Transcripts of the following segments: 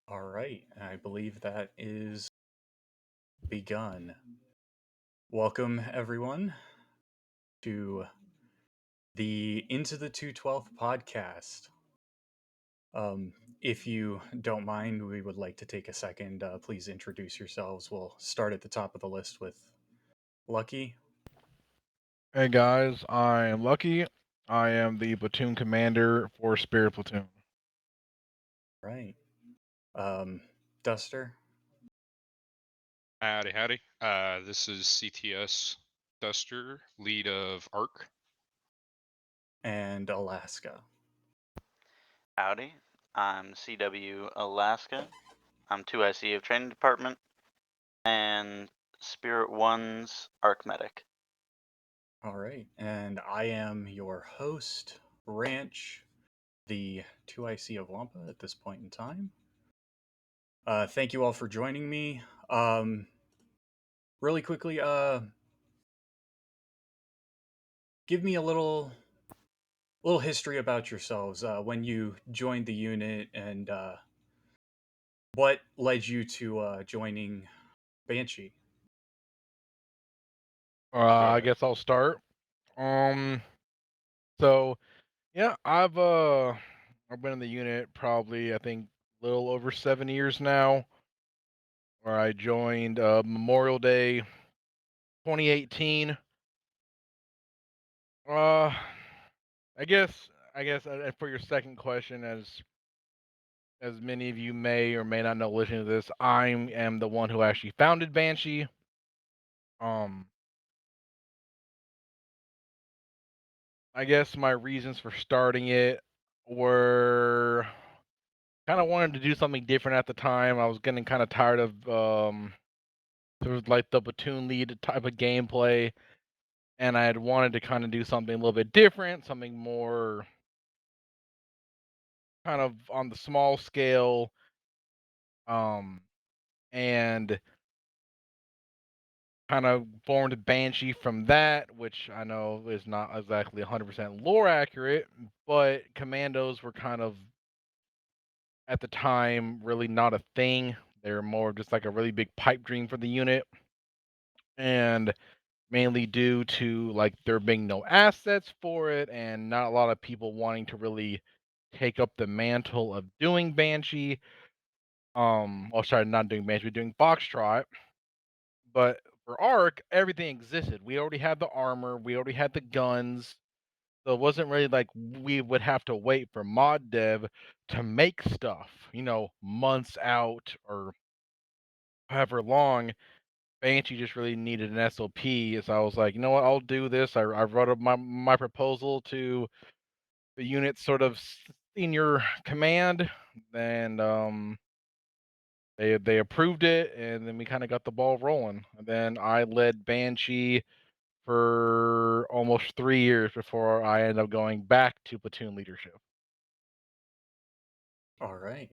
All right, I believe that is begun. Welcome, everyone, to the Into the 212th podcast. If you don't mind, we would like to take a second. Please introduce yourselves. We'll start at the top of the list with Lucky. Hey guys, I'm Lucky. I am the platoon commander for Spirit Platoon. Right. Um, Duster Howdy, howdy. This is CTS Duster, lead of ARC. and Alaska. Howdy, I'm CW Alaska. I'm 2IC of Training Department and Spirit One's Arc Medic. All right. And I am your host, Ranch, the 2IC of Wampa at this point in time. Thank you all for joining me. Really quickly, give me a little history about yourselves. When you joined the unit, and what led you to joining Banshee. Go I ahead. guess I'll start. Um, so yeah, I've been in the unit probably I think a little over 7 years now. Where I joined Memorial Day 2018. Uh, I guess for your second question, as many of you may or may not know listening to this, I am the one who actually founded Banshee. Um, I guess my reasons for starting it were kind of wanted to do something different at the time. I was getting kind of tired of sort of like the platoon lead type of gameplay, and I had wanted to kind of do something a little bit different, something more kind of on the small scale, um, and kind of formed Banshee from that, which I know is not exactly 100% lore accurate, but commandos were kind of at the time really not a thing. They're more of just like a really big pipe dream for the unit, and mainly due to like there being no assets for it and not a lot of people wanting to really take up the mantle of doing Banshee. Sorry, not doing Banshee, doing Foxtrot. But for Arc, everything existed. We already had the armor, we already had the guns. So it wasn't really like we would have to wait for mod dev to make stuff, months out or however long. Banshee just really needed an SOP. So I was like, you know what, I'll do this. I wrote up my proposal to the unit's sort of senior command, and they approved it, and then we kind of got the ball rolling. And then I led Banshee for almost 3 years before I ended up going back to platoon leadership. All right.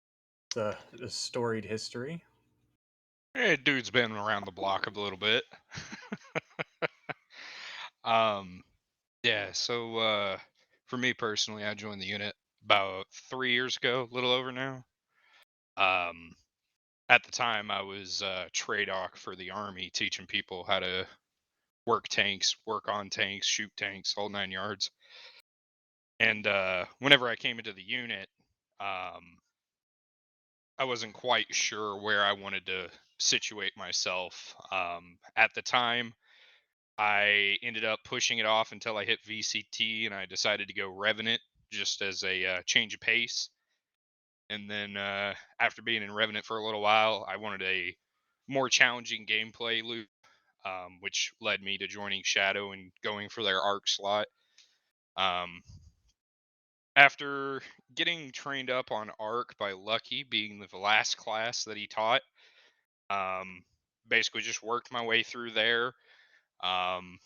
The storied history. Dude's been around the block a little bit. um, yeah, so for me personally, I joined the unit about 3 years ago, a little over now. Um, at the time, I was TRADOC for the Army, teaching people how to work tanks, work on tanks, shoot tanks, all 9 yards. And whenever I came into the unit, um, I wasn't quite sure where I wanted to situate myself. At the time, I ended up pushing it off until I hit VCT, and I decided to go Revenant just as a change of pace. And then after being in Revenant for a little while, I wanted a more challenging gameplay loop, which led me to joining Shadow and going for their arc slot. Um, After getting trained up on Arc by Lucky being the last class that he taught, um, basically just worked my way through there. Um,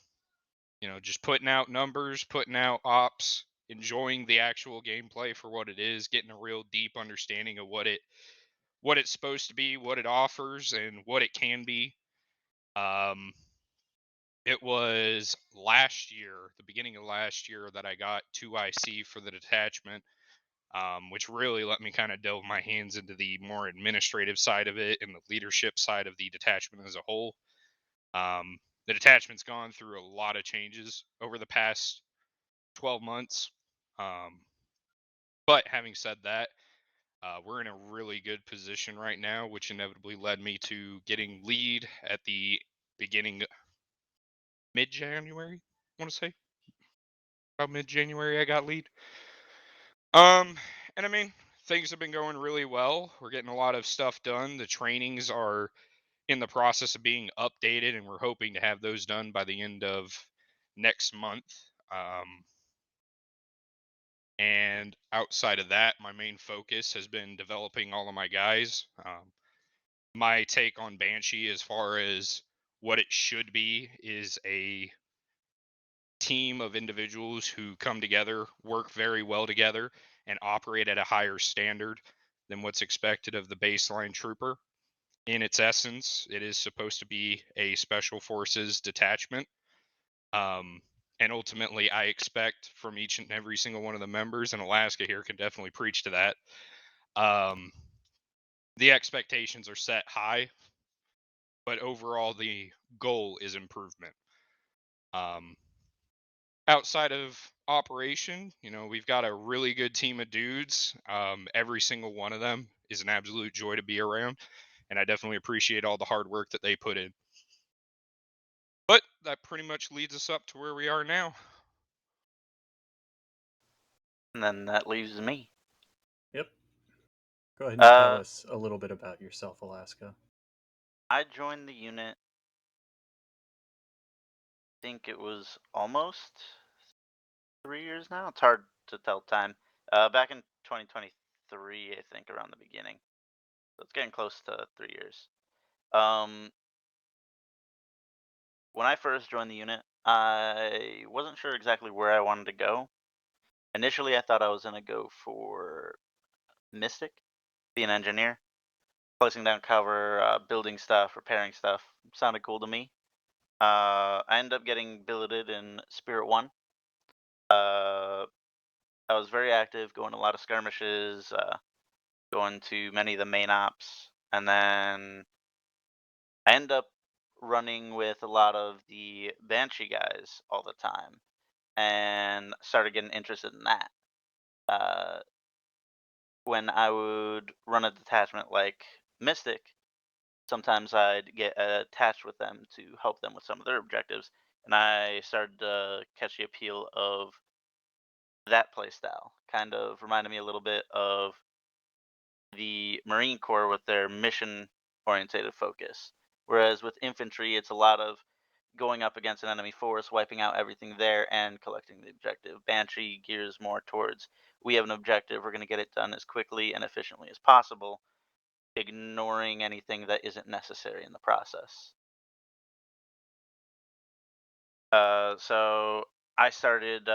just putting out numbers, putting out ops, enjoying the actual gameplay for what it is, getting a real deep understanding of what it's supposed to be, what it offers, and what it can be. Um, it was last year, the beginning of last year, that I got 2IC for the detachment. which really let me kind of delve my hands into the more administrative side of it and the leadership side of the detachment as a whole. The detachment's gone through a lot of changes over the past 12 months. But having said that, we're in a really good position right now, which inevitably led me to getting lead at the beginning, mid January. I want to say about mid January, I got lead. Um, and I mean, things have been going really well. We're getting a lot of stuff done. The trainings are in the process of being updated, and we're hoping to have those done by the end of next month. And outside of that, my main focus has been developing all of my guys. My take on Banshee, as far as what it should be, is a team of individuals who come together, work very well together, and operate at a higher standard than what's expected of the baseline trooper. In its essence, it is supposed to be a special forces detachment. Um, and ultimately, I expect from each and every single one of the members, and Alaska here can definitely preach to that. Um, the expectations are set high, but overall, the goal is improvement. Um, Outside of operation, we've got a really good team of dudes. Every single one of them is an absolute joy to be around, and I definitely appreciate all the hard work that they put in. But that pretty much leads us up to where we are now. And then that leaves me. Yep. Go ahead and tell Uh, us a little bit about yourself, Alaska. I joined the unit. I think it was almost 3 years now. It's hard to tell time. Back in 2023, I think, around the beginning. So it's getting close to 3 years. Um, when I first joined the unit, I wasn't sure exactly where I wanted to go. Initially, I thought I was gonna go for Mystic, be an engineer, placing down cover, building stuff, repairing stuff. Sounded cool to me. I ended up getting billeted in Spirit One. Uh, I was very active, going to a lot of skirmishes, going to many of the main ops, and then I ended up running with a lot of the Banshee guys all the time, and started getting interested in that. Uh, when I would run a detachment like Mystic, sometimes I'd get attached with them to help them with some of their objectives, and I started to catch the appeal of that playstyle. Kind of reminded me a little bit of the Marine Corps with their mission orientated focus. Whereas with infantry, it's a lot of going up against an enemy force, wiping out everything there, and collecting the objective. Banshee gears more towards we have an objective, we're going to get it done as quickly and efficiently as possible, ignoring anything that isn't necessary in the process. So I started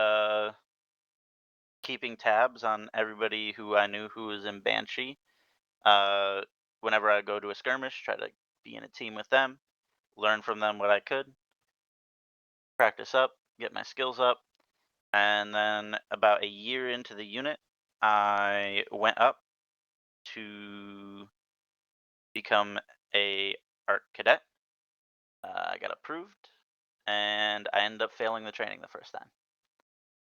keeping tabs on everybody who I knew who was in Banshee. Uh, Whenever I go to a skirmish, try to be in a team with them, learn from them what I could, practice up, get my skills up, and then about a year into the unit, I went up to become a art cadet. I got approved, and I ended up failing the training the first time.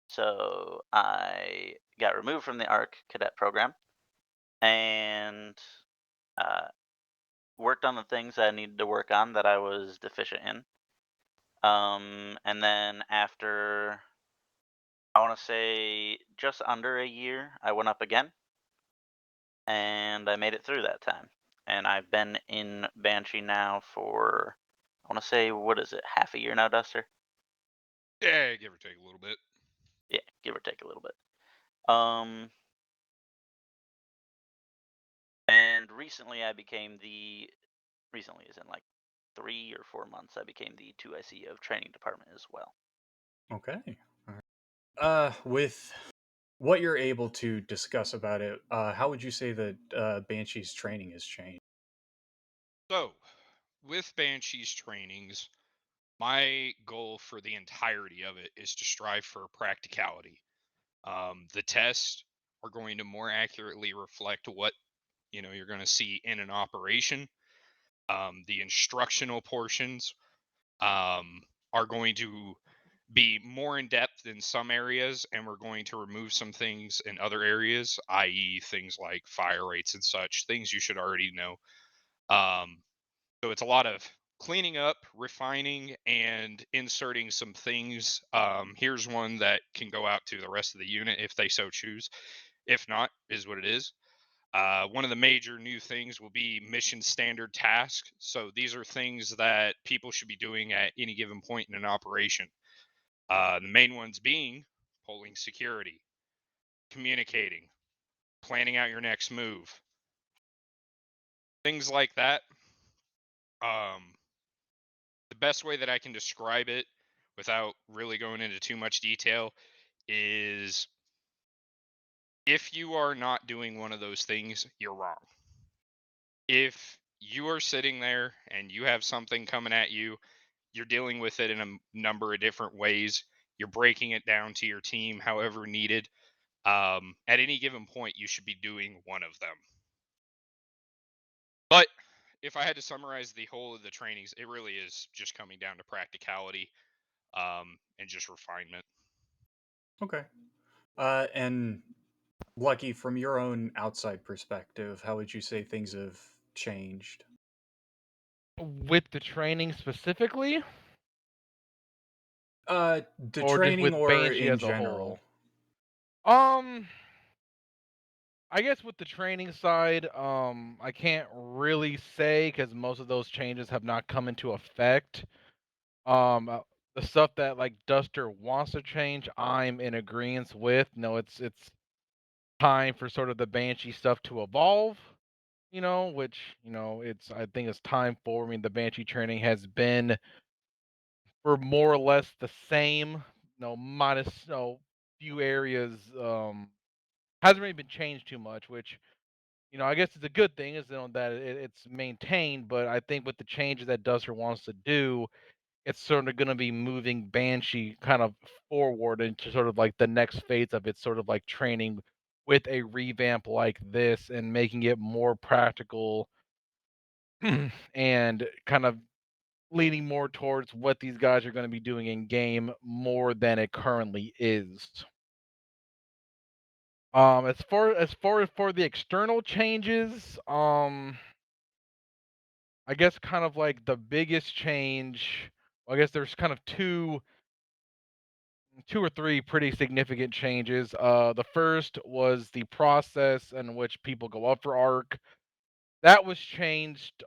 So I got removed from the ARC cadet program and uh, worked on the things I needed to work on that I was deficient in. And then after, I want to say, just under a year, I went up again and I made it through that time. And I've been in Banshee now for, I want to say, what is it, half a year now, Duster? Yeah, give or take a little bit. Yeah, give or take a little bit. And recently I became recently is in like 3 or 4 months, I became the 2IC of training department as well. Okay. All right. With what you're able to discuss about it, how would you say that Banshee's training has changed? So, with Banshee's trainings, my goal for the entirety of it is to strive for practicality. The test are going to more accurately reflect what you're going to see in an operation. The instructional portions are going to be more in depth in some areas, and we're going to remove some things in other areas, i.e., things like fire rates and such, things you should already know. Um, so it's a lot of cleaning up, refining, and inserting some things. Here's one that can go out to the rest of the unit if they so choose. If not, is what it is. One of the major new things will be mission standard tasks. So these are things that people should be doing at any given point in an operation. The main ones being pulling security, communicating, planning out your next move, things like that. Um, the best way that I can describe it without really going into too much detail is if you are not doing one of those things, you're wrong. If you are sitting there and you have something coming at you, you're dealing with it in a number of different ways. You're breaking it down to your team however needed. At any given point, you should be doing one of them. But if I had to summarize the whole of the trainings, it really is just coming down to practicality and just refinement. Okay. And Lucky, from your own outside perspective, how would you say things have changed? With the training specifically, The or just training with or Banshee in as a whole? general? Um, I guess with the training side, I can't really say because most of those changes have not come into effect. The stuff that like Duster wants to change, I'm in agreement with. No, it's time for sort of the Banshee stuff to evolve. Which it's I think it's time for. I mean, the Banshee training has been for more or less the same. Minus few areas. Hasn't really been changed too much, which I guess it's a good thing is that it's maintained. But I think with the changes that Duster wants to do, it's sort of going to be moving Banshee kind of forward into sort of like the next phase of its sort of like training with a revamp like this and making it more practical and kind of leaning more towards what these guys are going to be doing in game more than it currently is. As far as for the external changes, I guess kind of like the biggest change. I guess there's kind of two or three pretty significant changes. The first was the process in which people go up for arc. That was changed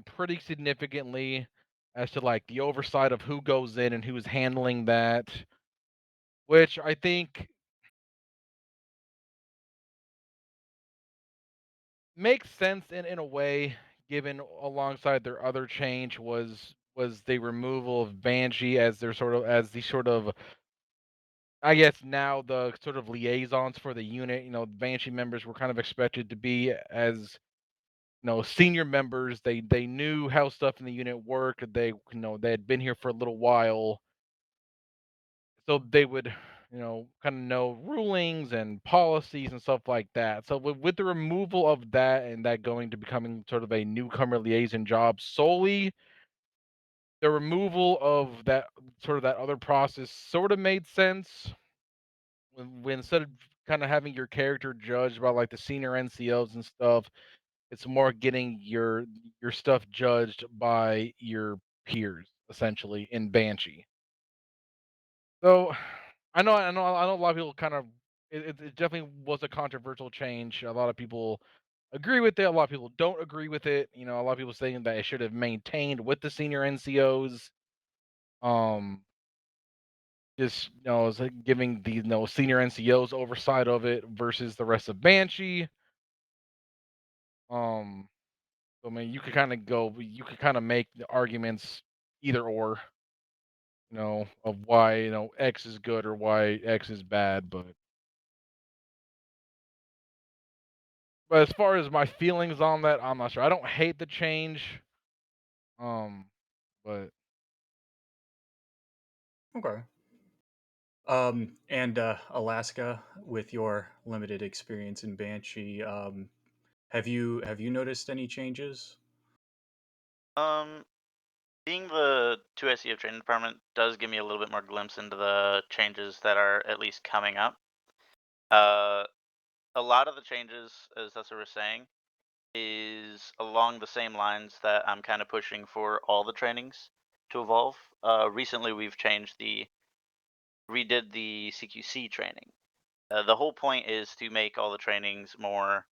pretty significantly as to like the oversight of who goes in and who's handling that, which I think makes sense in a way, given alongside their other change was the removal of Banshee as their sort of as the sort of I guess now the sort of liaisons for the unit. Banshee members were kind of expected to be as senior members. They knew how stuff in the unit worked. They had been here for a little while, so they would kind of know rulings and policies and stuff like that. So with the removal of that and that going to becoming sort of a newcomer liaison job solely, the removal of that sort of that other process sort of made sense when instead of kind of having your character judged by like the senior NCOs and stuff, it's more getting your stuff judged by your peers essentially in Banshee. So I know a lot of people kind of it definitely was a controversial change. A lot of people agree with it. A lot of people don't agree with it. A lot of people saying that it should have maintained with the senior NCOs. Um, just it's like giving the senior NCOs oversight of it versus the rest of Banshee. Um, I mean, you could kind of make the arguments either or, of why X is good or why X is bad, but as far as my feelings on that, I'm not sure. I don't hate the change, um, but Okay. And Alaska, with your limited experience in Banshee, have you noticed any changes? Um, Being the 2 SEO training department does give me a little bit more glimpse into the changes that are at least coming up. Uh, a lot of the changes, as that's what we're saying, is along the same lines that I'm kind of pushing for all the trainings to evolve. Recently, we've redid the CQC training. The whole point is to make all the trainings more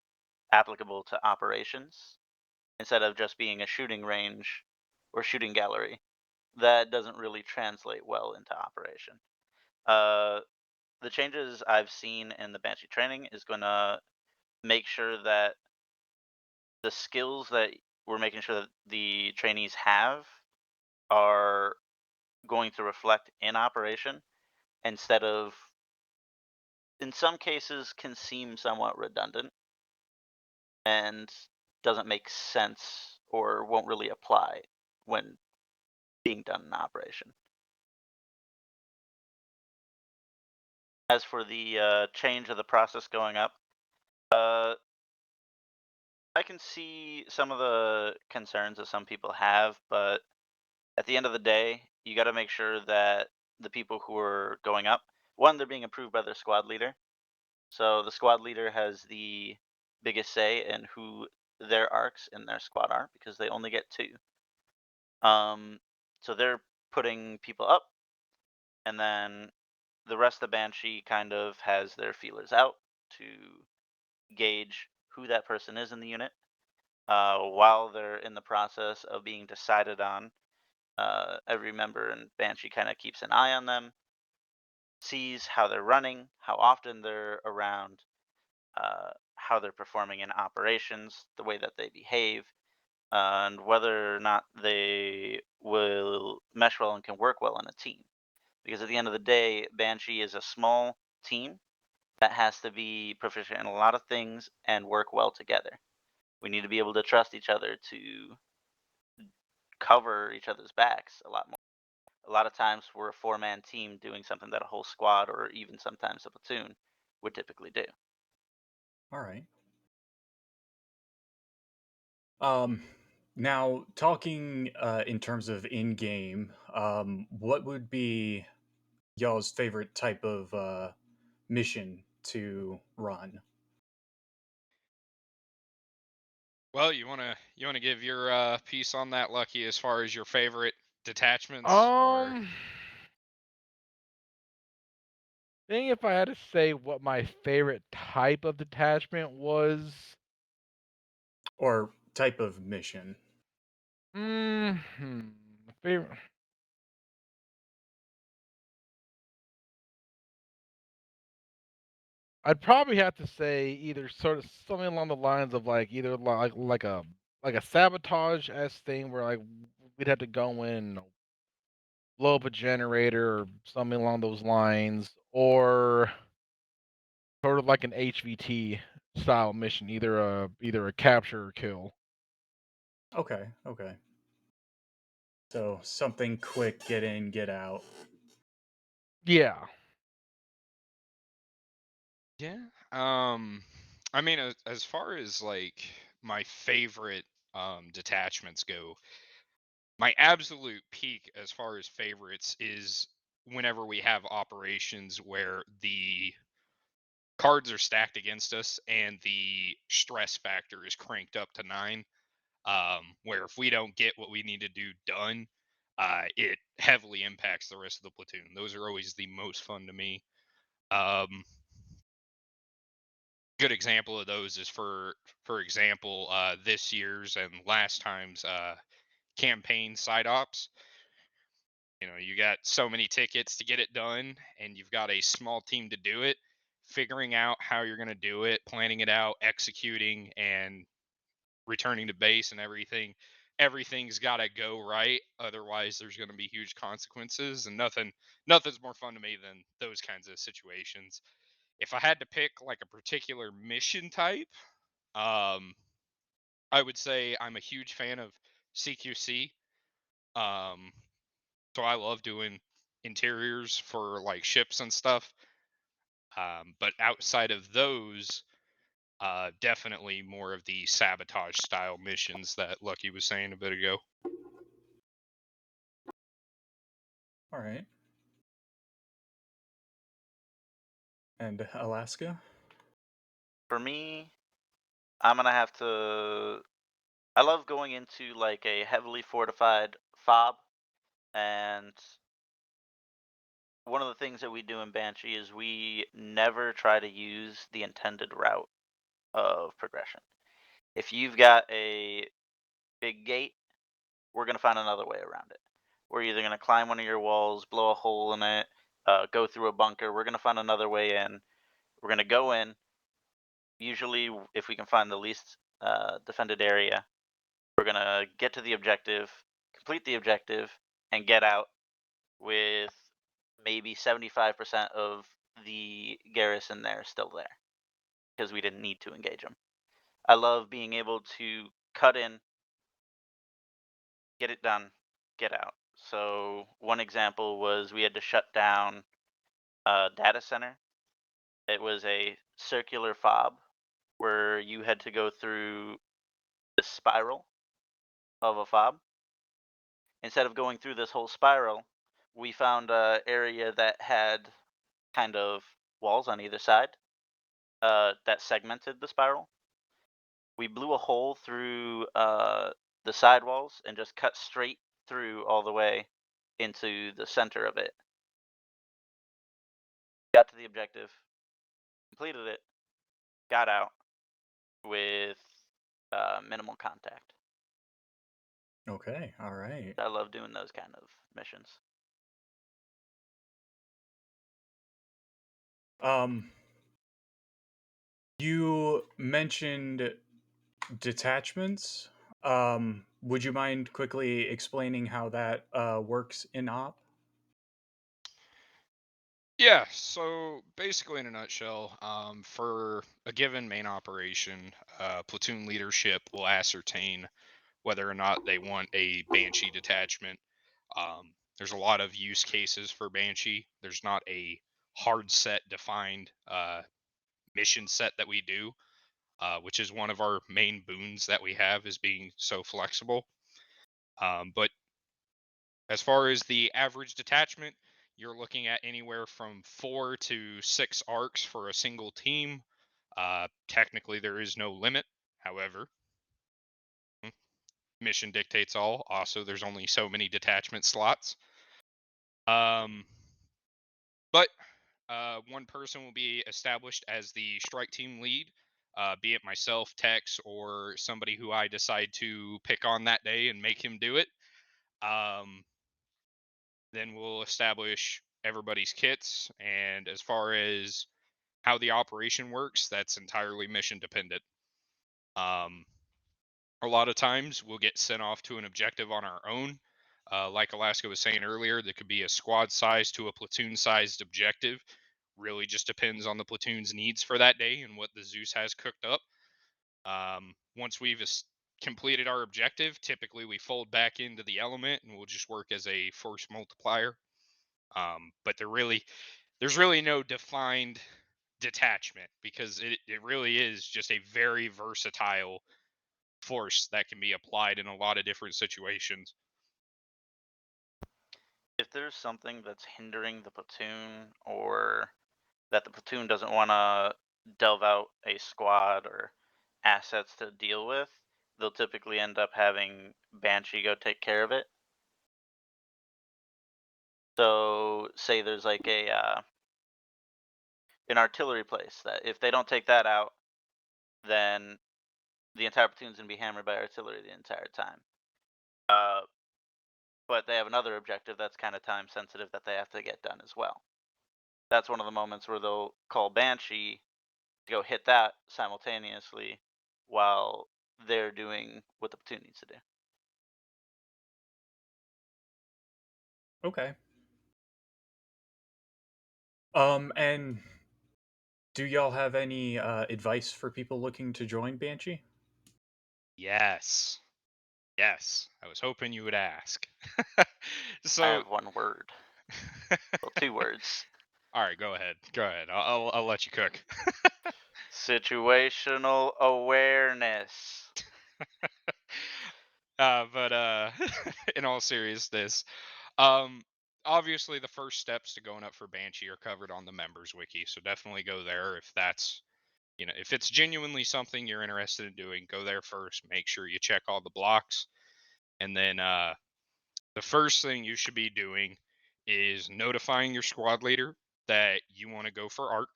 applicable to operations instead of just being a shooting range or shooting gallery. That doesn't really translate well into operation. Uh, the changes I've seen in the Banshee training is going to make sure that the skills that we're making sure that the trainees have are going to reflect in operation instead of, in some cases, can seem somewhat redundant and doesn't make sense or won't really apply when being done in operation. As for the change of the process going up, uh, I can see some of the concerns that some people have, but at the end of the day, you got to make sure that the people who are going up, one, they're being approved by their squad leader. So the squad leader has the biggest say in who their arcs in their squad are because they only get two. Um, so they're putting people up, and then the rest of the Banshee kind of has their feelers out to gauge who that person is in the unit. While they're in the process of being decided on, every member in Banshee kind of keeps an eye on them, sees how they're running, how often they're around, how they're performing in operations, the way that they behave, and whether or not they will mesh well and can work well in a team. Because at the end of the day, Banshee is a small team that has to be proficient in a lot of things and work well together. We need to be able to trust each other to cover each other's backs a lot more. A lot of times we're a four-man team doing something that a whole squad or even sometimes a platoon would typically do. All right. Um, Now talking in terms of in-game, what would be y'all's favorite type of mission to run? Well, you wanna give your piece on that, Lucky, as far as your favorite detachments, or Um, I think if I had to say what my favorite type of detachment was, Or type of mission? hmm, favorite. I'd probably have to say either sort of something along the lines of like either like a sabotage s thing where like we'd have to go in, blow up a generator or something along those lines, or sort of like an HVT style mission, either a capture or kill. Okay, okay. So something quick, get in, get out. Yeah. yeah. I mean, as far as like my favorite detachments go, my absolute peak as far as favorites is whenever we have operations where the cards are stacked against us and the stress factor is cranked up to 9. Where if we don't get what we need to do done, it heavily impacts the rest of the platoon. Those are always the most fun to me. Um, Good example of those is for example this year's and last time's campaign side ops. You got so many tickets to get it done, and you've got a small team to do it. Figuring out how you're going to do it, planning it out, executing, and returning to base and everything. Everything's got to go right, otherwise there's going to be huge consequences, and nothing's more fun to me than those kinds of situations. If I had to pick like a particular mission type, um I would say I'm a huge fan of CQC. um so I love doing interiors for like ships and stuff. But outside of those, definitely more of the sabotage style missions that Lucky was saying a bit ago. All right. And Alaska? For me, I'm gonna have to. I love going into like a heavily fortified fob, and one of the things that we do in Banshee is we never try to use the intended route of progression. If you've got a big gate, we're gonna find another way around it. We're either gonna climb one of your walls, blow a hole in it, go through a bunker. We're gonna find another way in. We're gonna go in. Usually, if we can find the least defended area, we're gonna get to the objective, complete the objective, and get out with maybe 75% of the garrison there still there because we didn't need to engage them. I love being able to cut in, get it done, get out. So one example was we had to shut down a data center. It was a circular fob where you had to go through the spiral of a fob. Instead of going through this whole spiral, we found a area that had kind of walls on either side that segmented the spiral. We blew a hole through the side walls and just cut straight through all the way into the center of it. Got to the objective, completed it, got out with minimal contact. Okay, all right. I love doing those kind of missions. Um, you mentioned detachments. Would you mind quickly explaining how that works in op? Yeah, so basically, in a nutshell, for a given main operation, platoon leadership will ascertain whether or not they want a Banshee detachment. There's a lot of use cases for Banshee. There's not a hard set defined mission set that we do, which is one of our main boons that we have is being so flexible. But as far as the average detachment, you're looking at anywhere from 4 to 6 arcs for a single team. Technically, there is no limit. However, mission dictates all. Also, there's only so many detachment slots. Um, but one person will be established as the strike team lead, be it myself, Tex, or somebody who I decide to pick on that day and make him do it. Um, then we'll establish everybody's kits, and as far as how the operation works, that's entirely mission dependent. Um, a lot of times we'll get sent off to an objective on our own. Like Alaska was saying earlier, there could be a squad size to a platoon sized objective. Really just depends on the platoon's needs for that day and what the Zeus has cooked up. Once we've completed our objective, typically we fold back into the element and we'll just work as a force multiplier. But there's really no defined detachment because it really is just a very versatile force that can be applied in a lot of different situations. If there's something that's hindering the platoon or that the platoon doesn't want to delve out a squad or assets to deal with, they'll typically end up having Banshee go take care of it. So, say there's like a an artillery place that if they don't take that out, then the entire platoon's gonna be hammered by artillery the entire time. Uh, but they have another objective that's kind of time sensitive that they have to get done as well. That's one of the moments where they'll call Banshee to go hit that simultaneously while they're doing what the platoon needs to do. Okay. And do y'all have any advice for people looking to join Banshee? Yes. Yes. I was hoping you would ask. I So, have one word. Well, 2 words. All right, go ahead. Go ahead. I'll let you cook. Situational awareness. But in all seriousness, um, obviously the first steps to going up for Banshee are covered on the members wiki, so definitely go there if that's if it's genuinely something you're interested in doing. Go there first. Make sure you check all the blocks, and then the first thing you should be doing is notifying your squad leader that you want to go for ARC,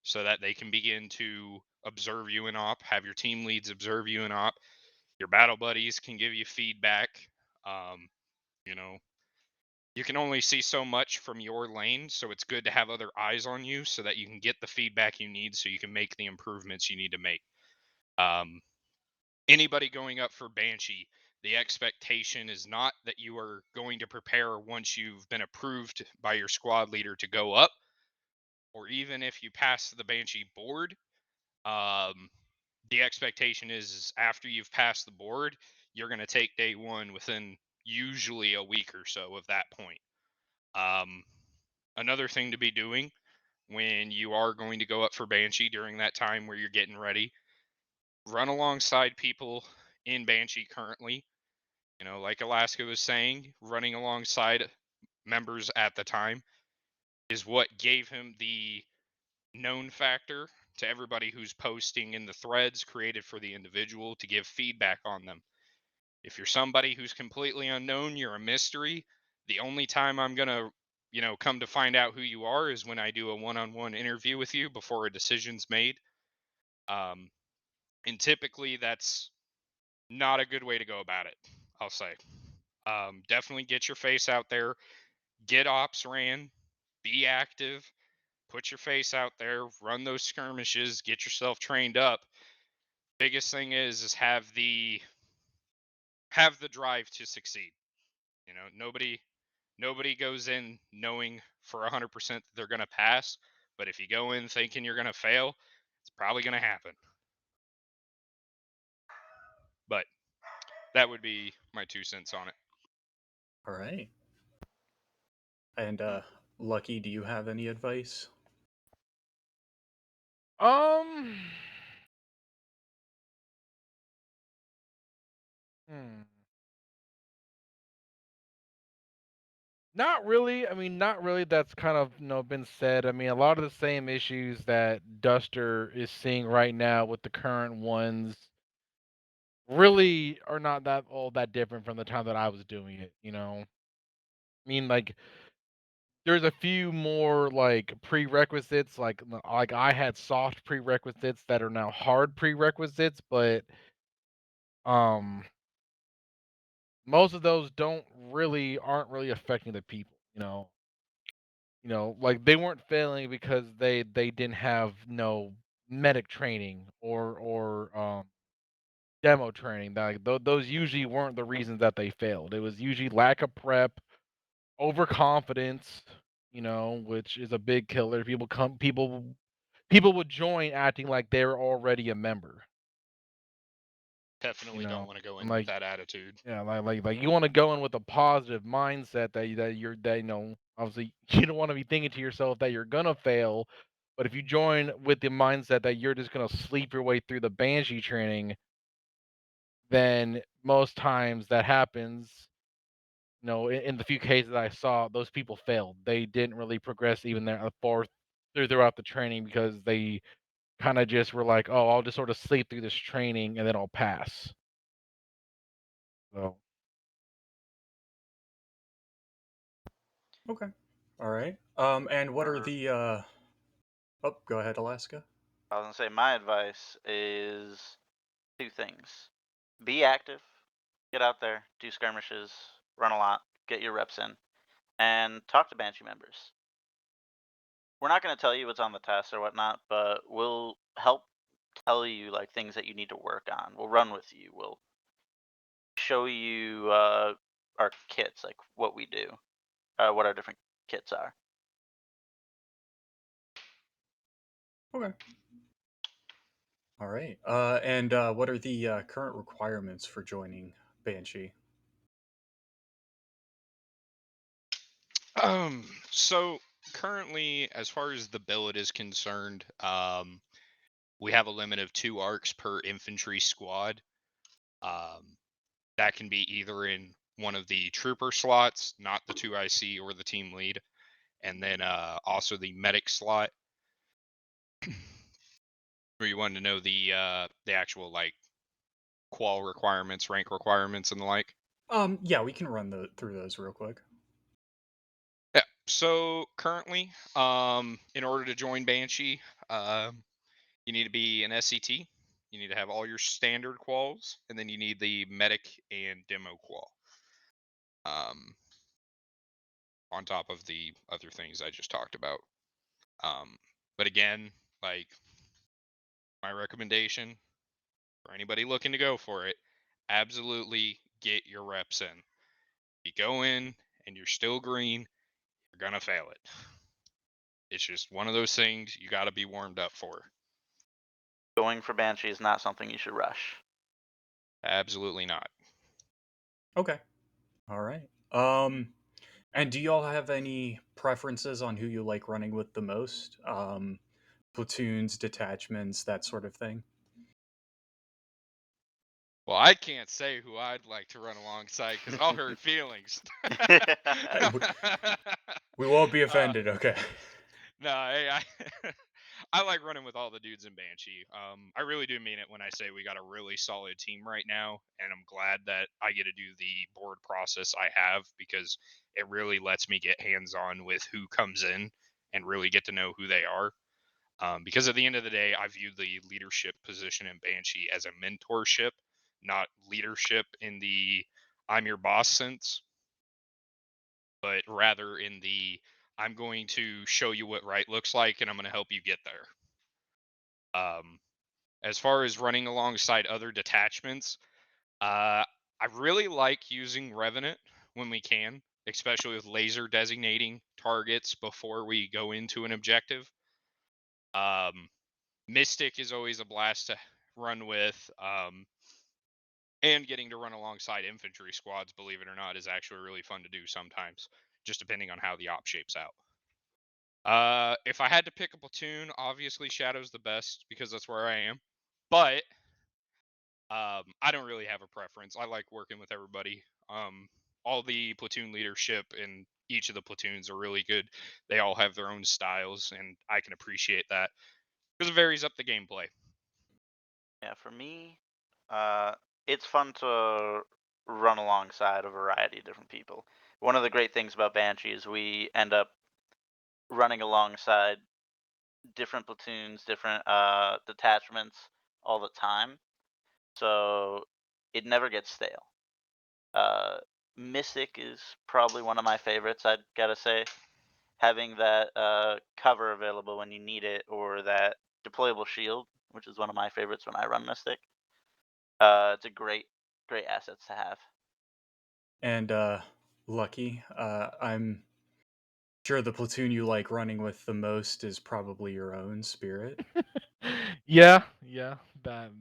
so that they can begin to observe you in op. Have your team leads observe you in op. Your battle buddies can give you feedback. Um, you know, you can only see so much from your lane, so it's good to have other eyes on you so that you can get the feedback you need so you can make the improvements you need to make. Um, Anybody going up for Banshee, the expectation is not that you are going to prepare once you've been approved by your squad leader to go up, or even if you pass the Banshee board. Um, the expectation is after you've passed the board, you're going to take day one within usually a week or so of that point. Um, Another thing to be doing when you are going to go up for Banshee during that time where you're getting ready, run alongside people in Banshee currently. Like Alaska was saying, running alongside members at the time is what gave him the known factor to everybody who's posting in the threads created for the individual to give feedback on them. If you're somebody who's completely unknown, you're a mystery. The only time I'm going to, come to find out who you are is when I do a one-on-one interview with you before a decision's made. Um, and typically that's not a good way to go about it, I'll say. Definitely get your face out there, get ops ran, be active, put your face out there, run those skirmishes, get yourself trained up. Biggest thing is have the drive to succeed. Nobody goes in knowing for 100% that they're going to pass, but if you go in thinking you're going to fail, it's probably going to happen. But that would be my 2 cents on it. All right. And Lucky, do you have any advice? Um. Hmm. Not really. I mean, not really. That's kind of been said. I mean, a lot of the same issues that Duster is seeing right now with the current ones really are not that all that different from the time that I was doing it. I mean, like there's a few more like prerequisites, like I had soft prerequisites that are now hard prerequisites, but um most of those aren't really affecting the people. Like they weren't failing because they didn't have no medic training or demo training. Like those usually weren't the reasons that they failed. It was usually lack of prep, overconfidence, which is a big killer. People would join acting like they're already a member. Definitely don't want to go I'm in with like, that attitude. yeah, like you want to go in with a positive mindset that obviously you don't want to be thinking to yourself that you're gonna fail, but if you join with the mindset that you're just gonna sleep your way through the Banshee training, then most times that happens. In the few cases I saw, those people failed. They didn't really progress even there far throughout the training because they kind of just were like, "Oh, I'll just sort of sleep through this training and then I'll pass." So, Okay. All right. And what are For the Oh, go ahead, Alaska. I was gonna say my advice is 2 things. Be active, get out there, do skirmishes, run a lot, get your reps in, and talk to Banshee members. We're not gonna tell you what's on the test or whatnot, but we'll help tell you like things that you need to work on. We'll run with you. We'll show you our kits, like what we do, what our different kits are. Okay. All right. And what are the current requirements for joining Banshee? So currently, as far as the billet is concerned, we have a limit of 2 arcs per infantry squad. Um, that can be either in one of the trooper slots, not the 2IC or the team lead, and then also the medic slot, where you wanted to know the actual like qual requirements, rank requirements, and the like. Yeah, we can run through those real quick. Yeah. So currently, in order to join Banshee, you need to be an SCT. You need to have all your standard quals, and then you need the medic and demo qual. Um, on top of the other things I just talked about. Um, but again, like my recommendation for anybody looking to go for it, absolutely get your reps in. You go in and you're still green, you're gonna fail it. It's just one of those things you got to be warmed up for. Going for Banshee is not something you should rush. Absolutely not. Okay. All right. And do y'all have any preferences on who you like running with the most? Platoons, detachments, that sort of thing. Well, I can't say who I'd like to run alongside because I'll hurt feelings. We won't be uh, offended. Okay. no, I like running with all the dudes in Banshee. I really do mean it when I say we got a really solid team right now, and I'm glad that I get to do the board process I have because it really lets me get hands on with who comes in and really get to know who they are. Because at the end of the day, I view the leadership position in Banshee as a mentorship, not leadership in the I'm your boss sense, but rather in the I'm going to show you what right looks like and I'm going to help you get there. Um, as far as running alongside other detachments, I really like using Revenant when we can, especially with laser designating targets before we go into an objective. Um, Mystic is always a blast to run with. And getting to run alongside infantry squads, believe it or not, is actually really fun to do sometimes, just depending on how the op shapes out. If I had to pick a platoon, obviously Shadow's the best because that's where I am. But I don't really have a preference. I like working with everybody. All the platoon leadership in each of the platoons are really good. They all have their own styles, and I can appreciate that because it varies up the gameplay. Yeah, for me, uh, it's fun to run alongside a variety of different people. One of the great things about Banshee is we end up running alongside different platoons, different detachments all the time, so it never gets stale. Uh, Mystic is probably one of my favorites. I'd gotta say, having that cover available when you need it, or that deployable shield, which is one of my favorites when I run Mystic. It's a great assets to have. And Lucky, I'm sure the platoon you like running with the most is probably your own Spirit. Yeah, that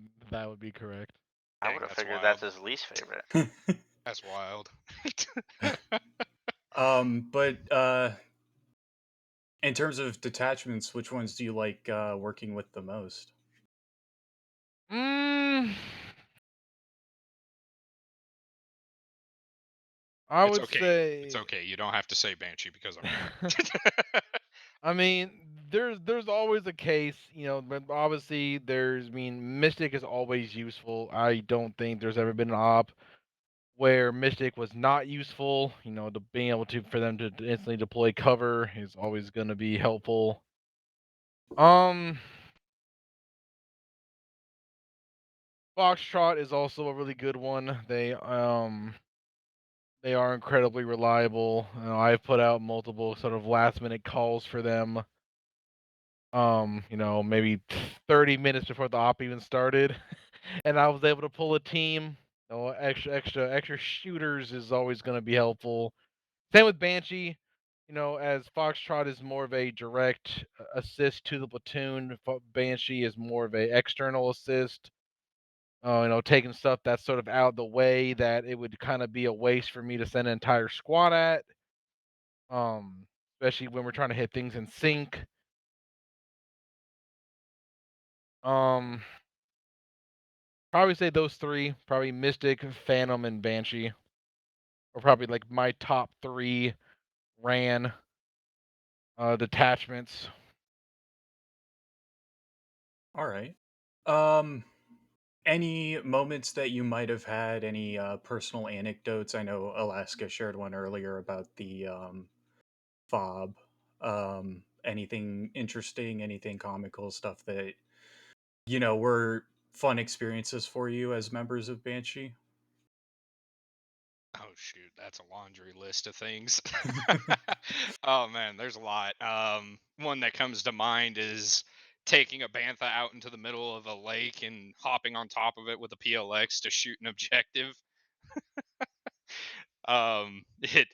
would be correct. I would Dang, have that's figured wild. that's his least favorite. That's wild. But in terms of detachments, which ones do you like working with the most? Mm, I It's would okay. It's say. okay. You don't have to say Banshee because I'm right. I mean, there's always a case, but obviously Mystic is always useful. I don't think there's ever been an op where Mystic was not useful. Being able to for them to instantly deploy cover is always going to be helpful. Um, Foxtrot is also a really good one. They are incredibly reliable. I've put out multiple sort of last minute calls for them. Maybe 30 minutes before the op even started, and I was able to pull a team. Extra shooters is always going to be helpful. Same with Banshee. As Foxtrot is more of a direct assist to the platoon, Banshee is more of a external assist. Taking stuff that's sort of out of the way that it would kind of be a waste for me to send an entire squad at. Especially when we're trying to hit things in sync. Um, Probably say those three. Probably Mystic, Phantom, and Banshee. Or probably like my top three ran detachments. All right. Um, any moments that you might have had, any personal anecdotes? I know Alaska shared one earlier about the fob. Anything interesting, anything comical, stuff that, were fun experiences for you as members of Banshee? Oh shoot, that's a laundry list of things. Oh man, there's a lot. One that comes to mind is taking a bantha out into the middle of a lake and hopping on top of it with a PLX to shoot an objective. It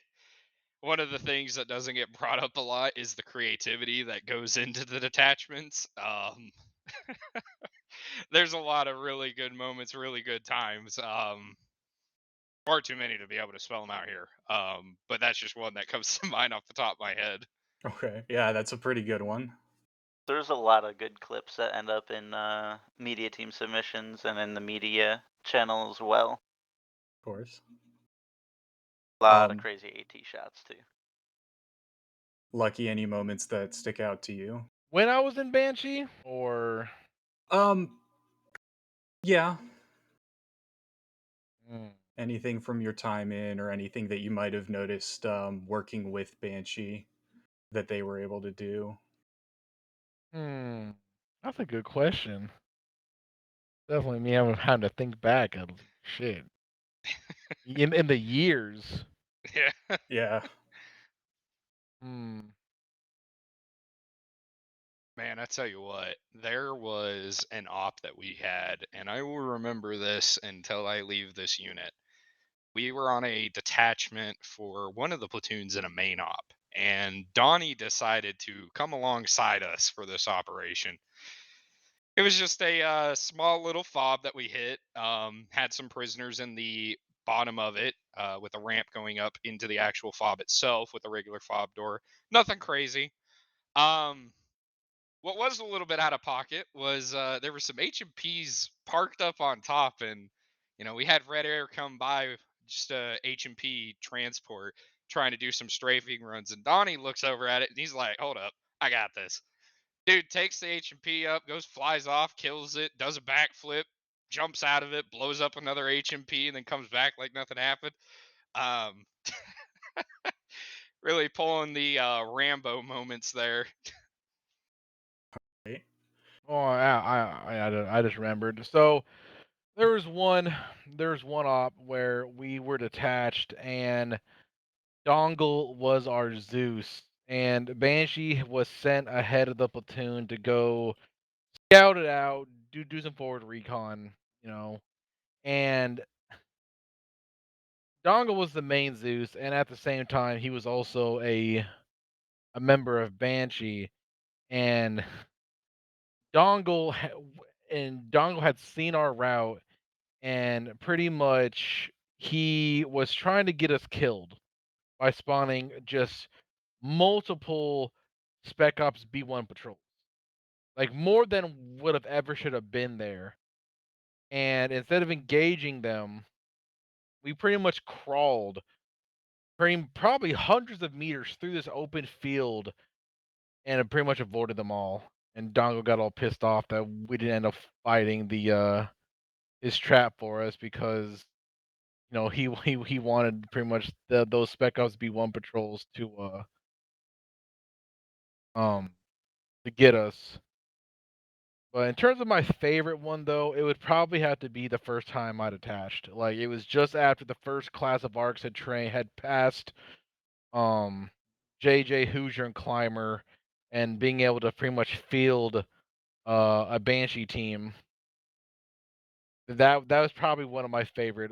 One of the things that doesn't get brought up a lot is the creativity that goes into the detachments. There's a lot of really good moments, really good times. Far too many to be able to spell them out here. But that's just one that comes to mind off the top of my head. Okay, yeah, that's a pretty good one. There's a lot of good clips that end up in media team submissions and in the media channel as well. Of course. A lot of Um, crazy AT shots too. Lucky, any moments that stick out to you? When I was in Banshee, or Um, yeah, hmm, anything from your time in, or anything that you might have noticed working with Banshee that they were able to do? hmm, that's a good question. Definitely me having to think back. Shit, in the years. Yeah. Yeah. Hmm. Man, I tell you what, there was an op that we had, and I will remember this until I leave this unit. We were on a detachment for one of the platoons in a main op, and Donnie decided to come alongside us for this operation. It was just a small little fob that we hit. Had some prisoners in the bottom of it with a ramp going up into the actual fob itself with a regular fob door. Nothing crazy. Um, what was a little bit out of pocket was there were some HMPs parked up on top, and we had Red Air come by, just a HMP transport, trying to do some strafing runs, and Donnie looks over at it and he's like, "Hold up, I got this." Dude takes the HMP up, goes, flies off, kills it, does a backflip, jumps out of it, blows up another HMP, and then comes back like nothing happened. Um, really pulling the Rambo moments there. Right. Oh, I just remembered. So there was one, there was one op where we were detached, and Dongle was our Zeus, and Banshee was sent ahead of the platoon to go scout it out, do some forward recon, you know. And Dongle was the main Zeus, and at the same time, he was also a member of Banshee. And Dongle had seen our route, and pretty much he was trying to get us killed by spawning just multiple Spec Ops B1 patrols, like more than would have ever should have been there. And instead of engaging them, we pretty much crawled probably hundreds of meters through this open field and it pretty much avoided them all. And Dongo got all pissed off that we didn't end up fighting the his trap for us because he wanted pretty much those Spec Ops B1 patrols um to get us. But in terms of my favorite one though, it would probably have to be the first time I detached. Like it was just after the first class of arcs had passed um JJ Hoosier and Climber, and being able to pretty much field a Banshee team. That was probably one of my favorite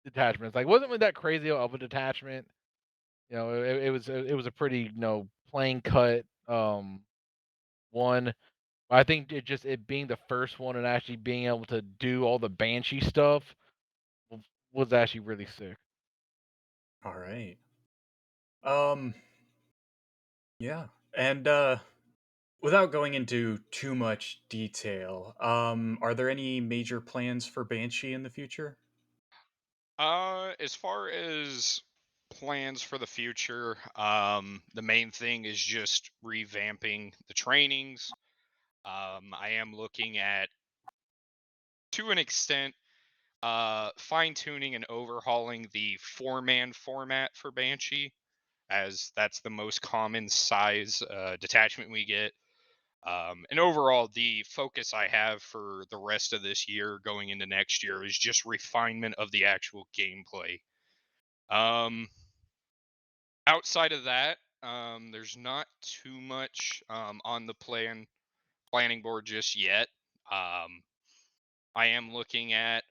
detachments. Like wasn't really that crazy of a detachment. It was a pretty plain cut one. I think it being the first one and actually being able to do all the Banshee stuff was actually really sick. All right. Um, yeah. And without going into too much detail, are there any major plans for Banshee in the future? As far as plans for the future, the main thing is just revamping the trainings. I am looking at, to an extent, fine tuning and overhauling the 4-man format for Banshee, as that's the most common size detachment we get. And overall, the focus I have for the rest of this year going into next year is just refinement of the actual gameplay. Um, Outside of that, there's not too much on the planning board just yet. Um, I am looking at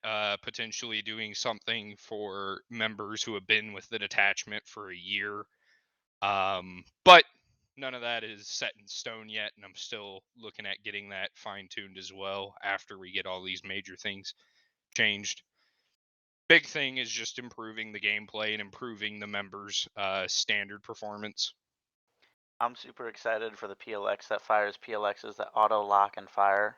potentially doing something for members who have been with the detachment for a year. But none of that is set in stone yet, and I'm still looking at getting that fine tuned as well after we get all these major things changed. Big thing is just improving the gameplay and improving the members' standard performance. I'm super excited for the PLX that fires PLXs that auto lock and fire.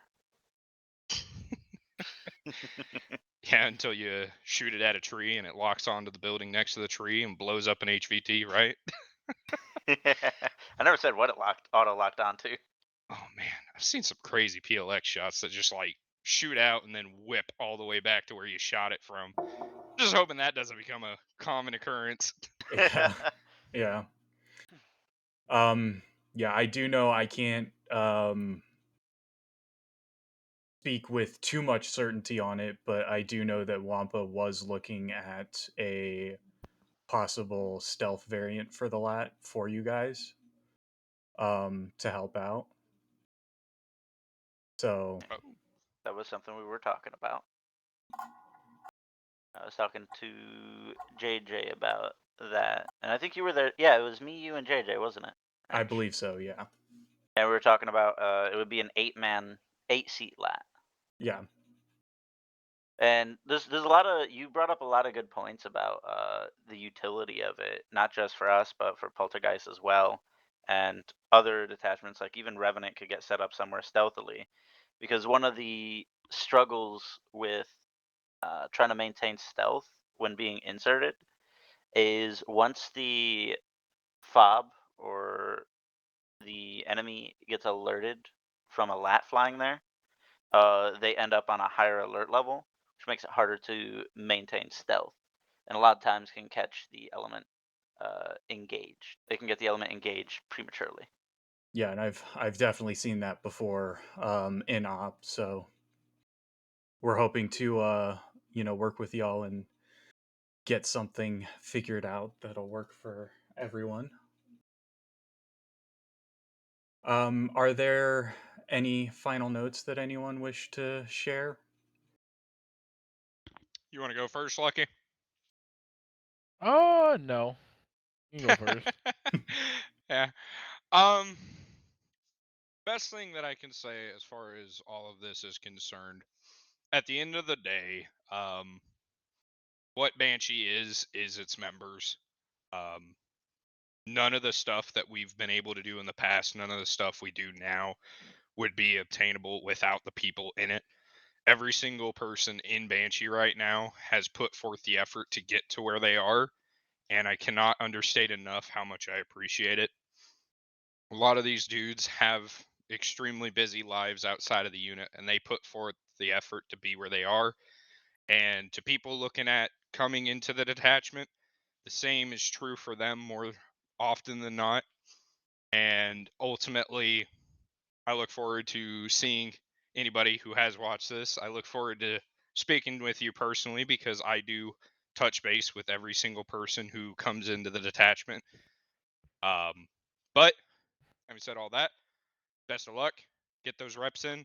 Yeah, until you shoot it at a tree and it locks onto the building next to the tree and blows up an HVT, right? I never said what it auto locked onto. Oh man, I've seen some crazy PLX shots that just like shoot out and then whip all the way back to where you shot it from. Just hoping that doesn't become a common occurrence. Yeah. Yeah. Um, yeah, I do know I can't speak with too much certainty on it, but I do know that Wampa was looking at a possible stealth variant for the lat for you guys to help out. So, Oh, That was something we were talking about. I was talking to JJ about that, and I think you were there. Yeah, it was me, you, and JJ, wasn't it? I Right. believe so, yeah. And we were talking about it would be an 8-man, 8-seat lat. Yeah. And there's a lot of, you brought up a lot of good points about the utility of it, not just for us, but for Poltergeist as well, and other detachments. Like even Revenant could get set up somewhere stealthily, because one of the struggles with trying to maintain stealth when being inserted is once the fob or the enemy gets alerted from a lat flying there, they end up on a higher alert level, which makes it harder to maintain stealth, and a lot of times can catch the element engaged. They can get the element engaged prematurely. Yeah, and I've definitely seen that before in op, so we're hoping to work with y'all and get something figured out that'll work for everyone. Are there any final notes that anyone wish to share? you want to go first, Lucky? Oh, no. You can go first. Yeah. Um, Best thing that I can say as far as all of this is concerned, at the end of the day, what Banshee is its members. Um, None of the stuff that we've been able to do in the past, none of the stuff we do now would be obtainable without the people in it. Every single person in Banshee right now has put forth the effort to get to where they are, and I cannot understate enough how much I appreciate it. A lot of these dudes have extremely busy lives outside of the unit, and they put forth the effort to be where they are. And to people looking at coming into the detachment, the same is true for them more often than not. And ultimately, I look forward to seeing anybody who has watched this. I look forward to speaking with you personally because I do touch base with every single person who comes into the detachment. But having said all that, best of luck. Get those reps in,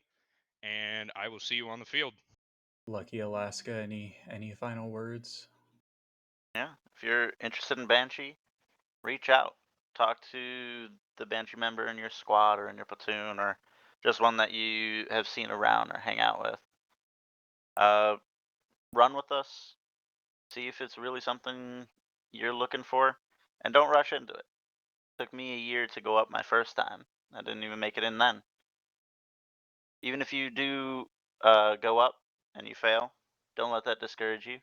and I will see you on the field. Lucky Alaska, any final words? Yeah, if you're interested in Banshee, reach out, talk to the Banshee member in your squad or in your platoon, or just one that you have seen around or hang out with. Uh, Run with us, see if it's really something you're looking for. And don't rush into it. Took me a year to go up my first time. I didn't even make it in then. Even if you do go up and you fail, don't let that discourage you.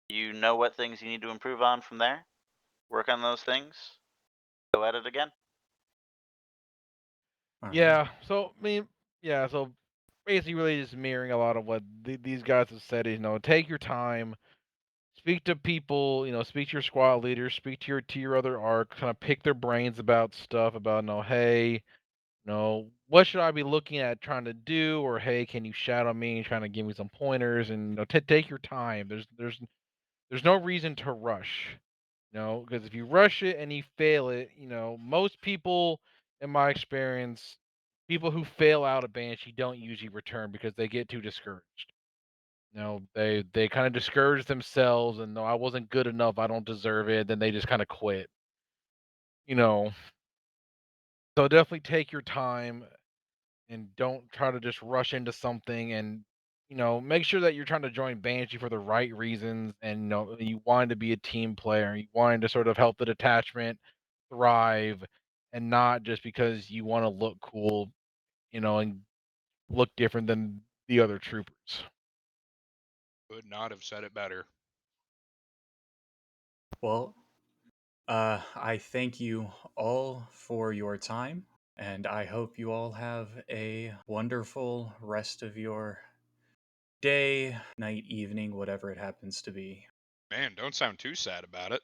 You know what things you need to improve on from there. Work on those things. Go at it again. All right. Yeah. So I mean, yeah. So basically, really just mirroring a lot of what these guys have said. Is, take your time, speak to people. Speak to your squad leaders, speak to your other arc, kind of pick their brains about stuff. About hey, what should I be looking at trying to do? Or hey, can you shadow me, trying to give me some pointers? And take your time. There's no reason to rush. Because if you rush it and you fail it, most people, in my experience, people who fail out of Banshee don't usually return because they get too discouraged. They kind of discourage themselves and no, I wasn't good enough, I don't deserve it. Then they just kind of quit. You know, so definitely take your time and don't try to just rush into something and make sure that you're trying to join Banshee for the right reasons and you wanted to be a team player, you wanted to sort of help the detachment thrive and not just because you want to look cool, and look different than the other troopers. Could not have said it better. Well, I thank you all for your time, and I hope you all have a wonderful rest of your day, night, evening, whatever it happens to be. Man, don't sound too sad about it.